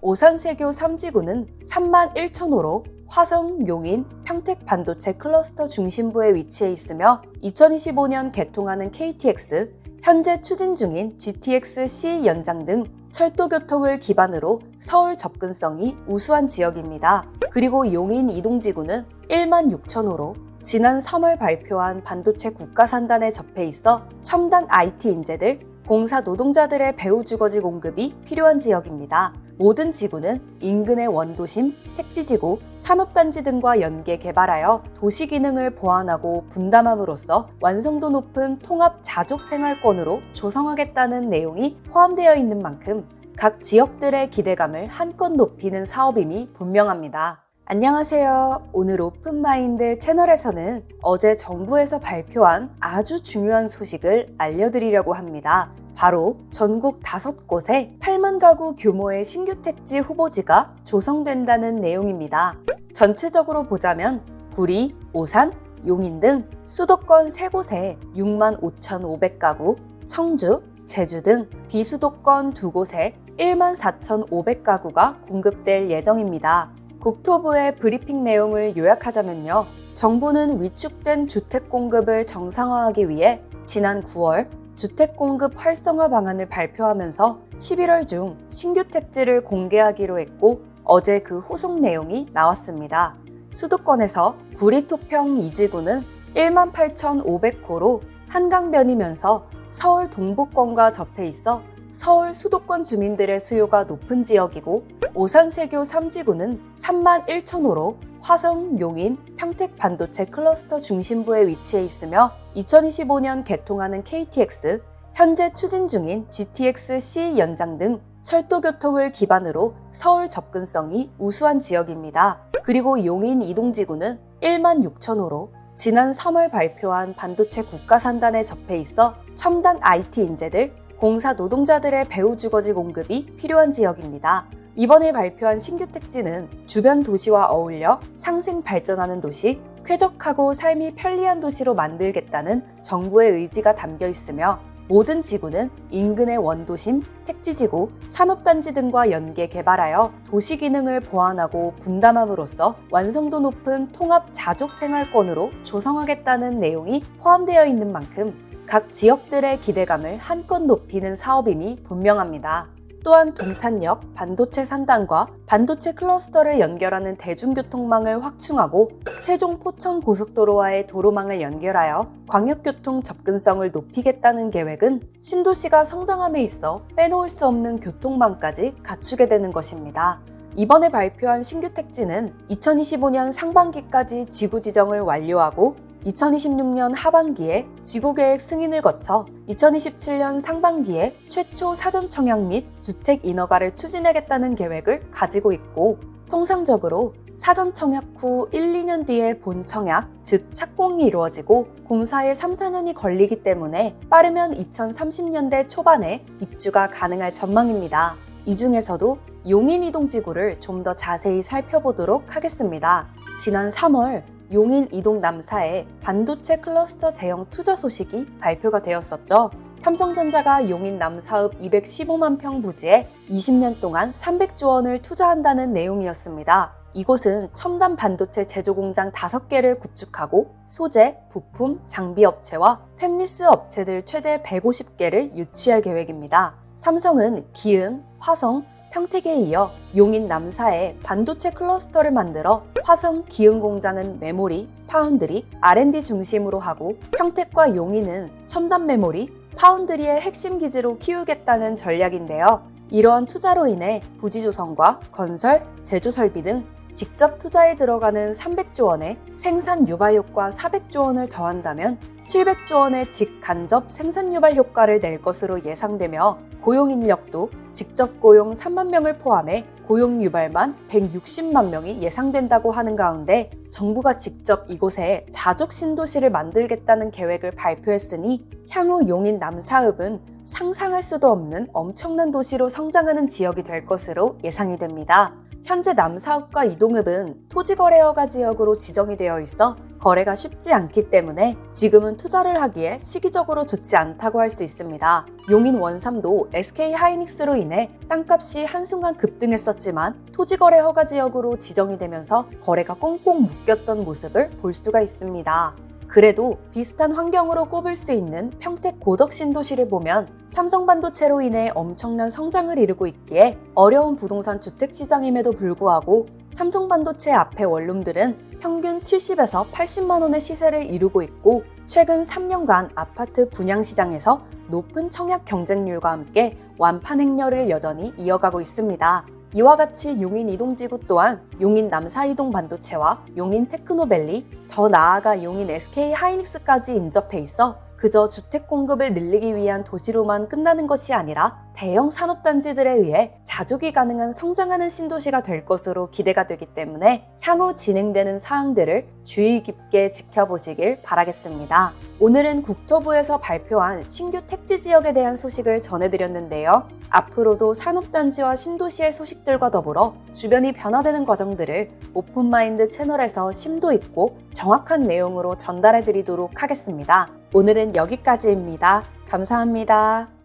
오산세교 3지구는 3만 1천호로 화성, 용인, 평택 반도체 클러스터 중심부에 위치해 있으며 2025년 개통하는 KTX, 현재 추진 중인 GTX-C 연장 등 철도 교통을 기반으로 서울 접근성이 우수한 지역입니다. 그리고 용인 이동지구는 1만 6천호로 지난 3월 발표한 반도체 국가산단에 접해 있어 첨단 IT 인재들, 공사 노동자들의 배후 주거지 공급이 필요한 지역입니다. 모든 지구는 인근의 원도심, 택지지구, 산업단지 등과 연계 개발하여 도시 기능을 보완하고 분담함으로써 완성도 높은 통합 자족 생활권으로 조성하겠다는 내용이 포함되어 있는 만큼 각 지역들의 기대감을 한껏 높이는 사업임이 분명합니다. 안녕하세요. 오늘 오픈마인드 채널에서는 어제 정부에서 발표한 아주 중요한 소식을 알려드리려고 합니다. 바로 전국 5곳에 8만 가구 규모의 신규 택지 후보지가 조성된다는 내용입니다. 전체적으로 보자면 구리, 오산, 용인 등 수도권 3곳에 6만 5,500가구, 청주, 제주 등 비수도권 2곳에 1만 4,500가구가 공급될 예정입니다. 국토부의 브리핑 내용을 요약하자면요. 정부는 위축된 주택 공급을 정상화하기 위해 지난 9월 주택 공급 활성화 방안을 발표하면서 11월 중 신규 택지를 공개하기로 했고 어제 그 후속 내용이 나왔습니다. 수도권에서 구리 토평 2지구는 1만 8,500호로 한강변이면서 서울 동북권과 접해 있어 서울 수도권 주민들의 수요가 높은 지역이고 오산세교 3지구는 3만 1천호로 화성, 용인, 평택 반도체 클러스터 중심부에 위치해 있으며 2025년 개통하는 KTX, 현재 추진 중인 GTX-C 연장 등 철도 교통을 기반으로 서울 접근성이 우수한 지역입니다. 그리고 용인 이동지구는 1만 6천호로 지난 3월 발표한 반도체 국가산단에 접해 있어 첨단 IT 인재들, 공사 노동자들의 배후 주거지 공급이 필요한 지역입니다. 이번에 발표한 신규 택지는 주변 도시와 어울려 상생 발전하는 도시, 쾌적하고 삶이 편리한 도시로 만들겠다는 정부의 의지가 담겨 있으며 모든 지구는 인근의 원도심, 택지지구, 산업단지 등과 연계 개발하여 도시 기능을 보완하고 분담함으로써 완성도 높은 통합 자족 생활권으로 조성하겠다는 내용이 포함되어 있는 만큼 각 지역들의 기대감을 한껏 높이는 사업임이 분명합니다. 또한 동탄역 반도체 산단과 반도체 클러스터를 연결하는 대중교통망을 확충하고 세종 포천 고속도로와의 도로망을 연결하여 광역교통 접근성을 높이겠다는 계획은 신도시가 성장함에 있어 빼놓을 수 없는 교통망까지 갖추게 되는 것입니다. 이번에 발표한 신규 택지는 2025년 상반기까지 지구 지정을 완료하고 2026년 하반기에 지구계획 승인을 거쳐 2027년 상반기에 최초 사전 청약 및 주택 인허가를 추진하겠다는 계획을 가지고 있고 통상적으로 사전 청약 후 1, 2년 뒤에 본 청약, 즉 착공이 이루어지고 공사에 3, 4년이 걸리기 때문에 빠르면 2030년대 초반에 입주가 가능할 전망입니다. 이 중에서도 용인 이동지구를 좀 더 자세히 살펴보도록 하겠습니다. 지난 3월 용인 이동 남사에 반도체 클러스터 대형 투자 소식이 발표가 되었었죠. 삼성전자가 용인 남사읍 215만 평 부지에 20년 동안 300조 원을 투자한다는 내용이었습니다. 이곳은 첨단 반도체 제조 공장 5개를 구축하고 소재, 부품, 장비 업체와 팹리스 업체들 최대 150개를 유치할 계획입니다. 삼성은 기흥, 화성, 평택에 이어 용인 남사에 반도체 클러스터를 만들어 화성 기흥 공장은 메모리, 파운드리, R&D 중심으로 하고 평택과 용인은 첨단 메모리, 파운드리의 핵심 기지로 키우겠다는 전략인데요. 이러한 투자로 인해 부지 조성과 건설, 제조 설비 등 직접 투자에 들어가는 300조 원에 생산 유발 효과 400조 원을 더한다면 700조 원의 직간접 생산 유발 효과를 낼 것으로 예상되며 고용 인력도 직접 고용 3만 명을 포함해 고용 유발만 160만 명이 예상된다고 하는 가운데 정부가 직접 이곳에 자족 신도시를 만들겠다는 계획을 발표했으니 향후 용인 남사읍은 상상할 수도 없는 엄청난 도시로 성장하는 지역이 될 것으로 예상이 됩니다. 현재 남사읍과 이동읍은 토지거래허가 지역으로 지정이 되어 있어 거래가 쉽지 않기 때문에 지금은 투자를 하기에 시기적으로 좋지 않다고 할 수 있습니다. 용인 원삼도 SK하이닉스로 인해 땅값이 한순간 급등했었지만 토지거래 허가 지역으로 지정이 되면서 거래가 꽁꽁 묶였던 모습을 볼 수가 있습니다. 그래도 비슷한 환경으로 꼽을 수 있는 평택 고덕 신도시를 보면 삼성반도체로 인해 엄청난 성장을 이루고 있기에 어려운 부동산 주택 시장임에도 불구하고 삼성반도체 앞에 원룸들은 평균 70에서 80만 원의 시세를 이루고 있고 최근 3년간 아파트 분양 시장에서 높은 청약 경쟁률과 함께 완판 행렬을 여전히 이어가고 있습니다. 이와 같이 용인 이동지구 또한 용인 남사이동 반도체와 용인 테크노밸리, 더 나아가 용인 SK하이닉스까지 인접해 있어 그저 주택 공급을 늘리기 위한 도시로만 끝나는 것이 아니라 대형 산업단지들에 의해 자족이 가능한 성장하는 신도시가 될 것으로 기대가 되기 때문에 향후 진행되는 사항들을 주의 깊게 지켜보시길 바라겠습니다. 오늘은 국토부에서 발표한 신규 택지 지역에 대한 소식을 전해드렸는데요. 앞으로도 산업단지와 신도시의 소식들과 더불어 주변이 변화되는 과정들을 오픈마인드 채널에서 심도 있고 정확한 내용으로 전달해드리도록 하겠습니다. 오늘은 여기까지입니다. 감사합니다.